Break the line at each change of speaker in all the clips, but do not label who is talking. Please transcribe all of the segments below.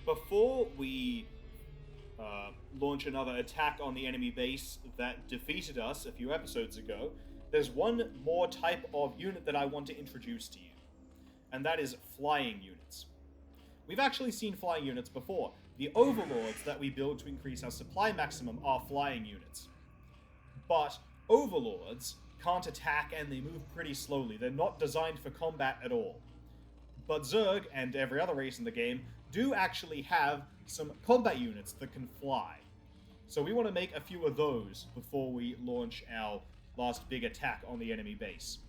before we launch another attack on the enemy base that defeated us a few episodes ago, there's one more type of unit that I want to introduce to you, and that is flying units. We've actually seen flying units before. The overlords that we build to increase our supply maximum are flying units. But overlords can't attack and they move pretty slowly. They're not designed for combat at all. But Zerg, and every other race in the game, do actually have some combat units that can fly. So we want to make a few of those before we launch our last big attack on the enemy base.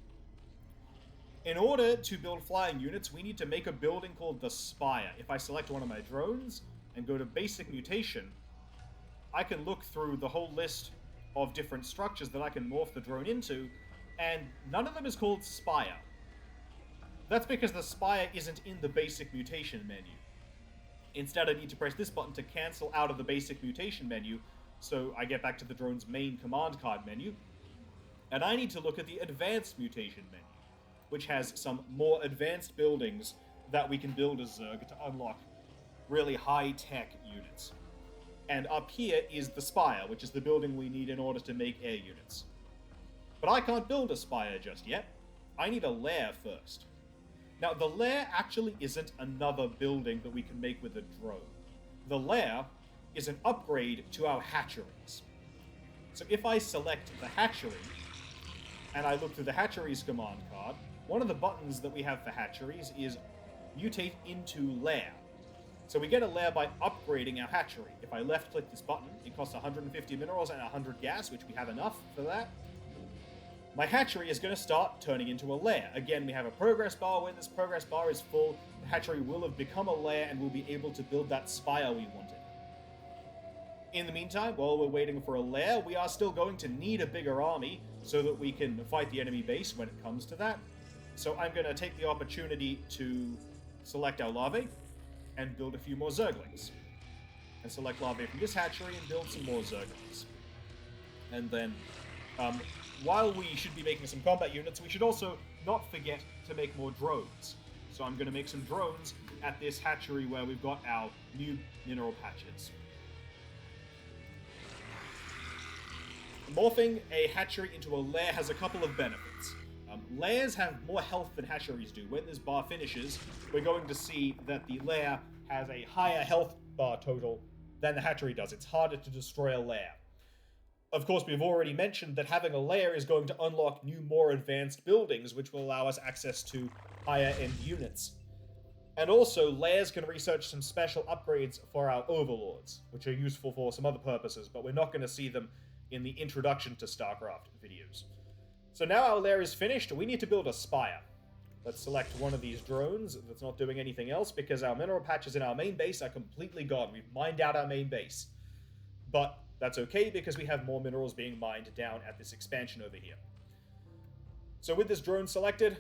In order to build flying units, we need to make a building called the Spire. If I select one of my drones and go to basic mutation, I can look through the whole list of different structures that I can morph the drone into, and none of them is called Spire. That's because the Spire isn't in the basic mutation menu. Instead, I need to press this button to cancel out of the basic mutation menu, so I get back to the drone's main command card menu, and I need to look at the advanced mutation menu, which has some more advanced buildings that we can build as Zerg to unlock really high-tech units. And up here is the Spire, which is the building we need in order to make air units. But I can't build a Spire just yet. I need a lair first. Now, the lair actually isn't another building that we can make with a drone. The lair is an upgrade to our hatcheries. So if I select the hatchery, and I look through the hatcheries command card, one of the buttons that we have for hatcheries is mutate into lair. So we get a lair by upgrading our hatchery. If I left-click this button, it costs 150 minerals and 100 gas, which we have enough for that. My hatchery is going to start turning into a lair. Again, we have a progress bar. When this progress bar is full, the hatchery will have become a lair and we'll be able to build that spire we wanted. In the meantime, while we're waiting for a lair, we are still going to need a bigger army so that we can fight the enemy base when it comes to that. So I'm going to take the opportunity to select our larvae and build a few more Zerglings. And select larvae from this hatchery and build some more Zerglings. And then, while we should be making some combat units, we should also not forget to make more drones. So I'm going to make some drones at this hatchery where we've got our new mineral patches. Morphing a hatchery into a lair has a couple of benefits. Lairs have more health than hatcheries do. When this bar finishes, we're going to see that the lair has a higher health bar total than the hatchery does. It's harder to destroy a lair. Of course, we've already mentioned that having a lair is going to unlock new, more advanced buildings, which will allow us access to higher-end units. And also, lairs can research some special upgrades for our overlords, which are useful for some other purposes, but we're not going to see them in the Introduction to StarCraft videos. So now our lair is finished, we need to build a spire. Let's select one of these drones that's not doing anything else, because our mineral patches in our main base are completely gone. We've mined out our main base. But that's okay, because we have more minerals being mined down at this expansion over here. So with this drone selected,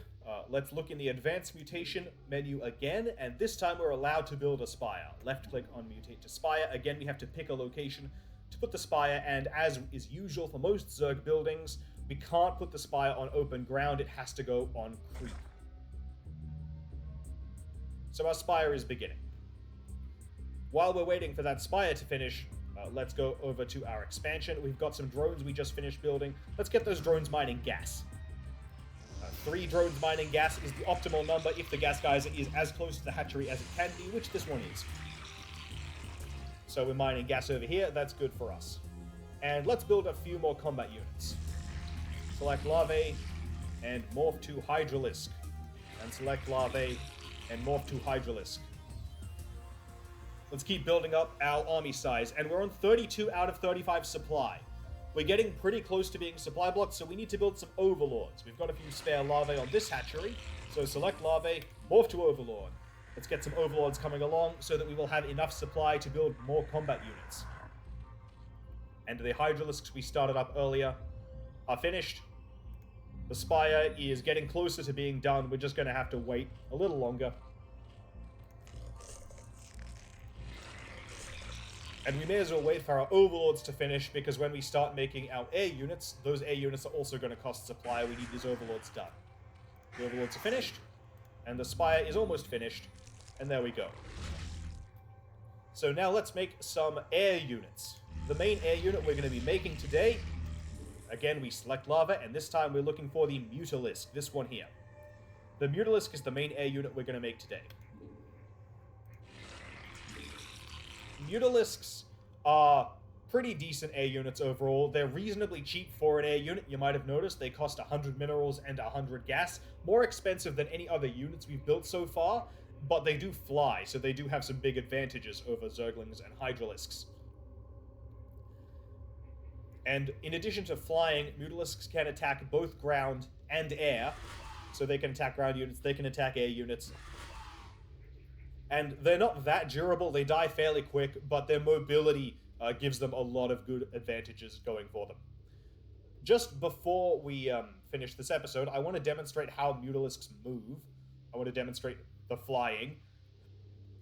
let's look in the Advanced Mutation menu again, and this time we're allowed to build a spire. Left-click on Mutate to Spire. Again, we have to pick a location to put the spire, and as is usual for most Zerg buildings, we can't put the spire on open ground, it has to go on creep. So our spire is beginning. While we're waiting for that spire to finish, let's go over to our expansion. We've got some drones we just finished building. Let's get those drones mining gas. 3 drones mining gas is the optimal number if the gas geyser is as close to the hatchery as it can be, which this one is. So we're mining gas over here, that's good for us. And let's build a few more combat units. Select larvae and morph to Hydralisk. And select larvae and morph to Hydralisk. Let's keep building up our army size, and we're on 32 out of 35 supply. We're getting pretty close to being supply blocked, so we need to build some overlords. We've got a few spare larvae on this hatchery, so select larvae, morph to overlord. Let's get some overlords coming along so that we will have enough supply to build more combat units. And the Hydralisks we started up earlier are finished. The spire is getting closer to being done. We're just going to have to wait a little longer. And we may as well wait for our overlords to finish, because when we start making our air units, those air units are also going to cost supply. We need these overlords done. The overlords are finished, and the spire is almost finished, and there we go. So now let's make some air units. The main air unit we're going to be making today, again, we select lava, and this time we're looking for the Mutalisk, this one here. The Mutalisk is the main air unit we're going to make today. Mutalisks are pretty decent air units overall. They're reasonably cheap for an air unit. You might have noticed they cost 100 minerals and 100 gas. More expensive than any other units we've built so far, but they do fly, so they do have some big advantages over Zerglings and Hydralisks. And in addition to flying, Mutalisks can attack both ground and air. So they can attack ground units, they can attack air units. And they're not that durable, they die fairly quick, but their mobility gives them a lot of good advantages going for them. Just before we finish this episode, I want to demonstrate how Mutalisks move. I want to demonstrate the flying.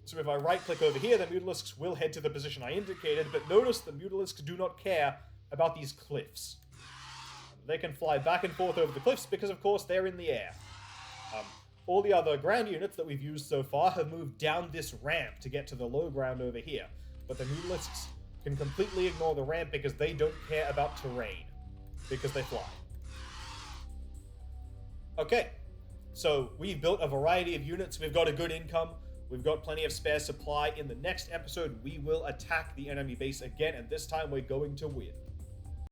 So if I right-click over here, the Mutalisks will head to the position I indicated, but notice the Mutalisks do not care about these cliffs. They can fly back and forth over the cliffs because, of course, they're in the air. All the other ground units that we've used so far have moved down this ramp to get to the low ground over here. But the Mutalisks can completely ignore the ramp because they don't care about terrain. Because they fly. Okay, so we've built a variety of units. We've got a good income. We've got plenty of spare supply. In the next episode, we will attack the enemy base again, and this time we're going to win.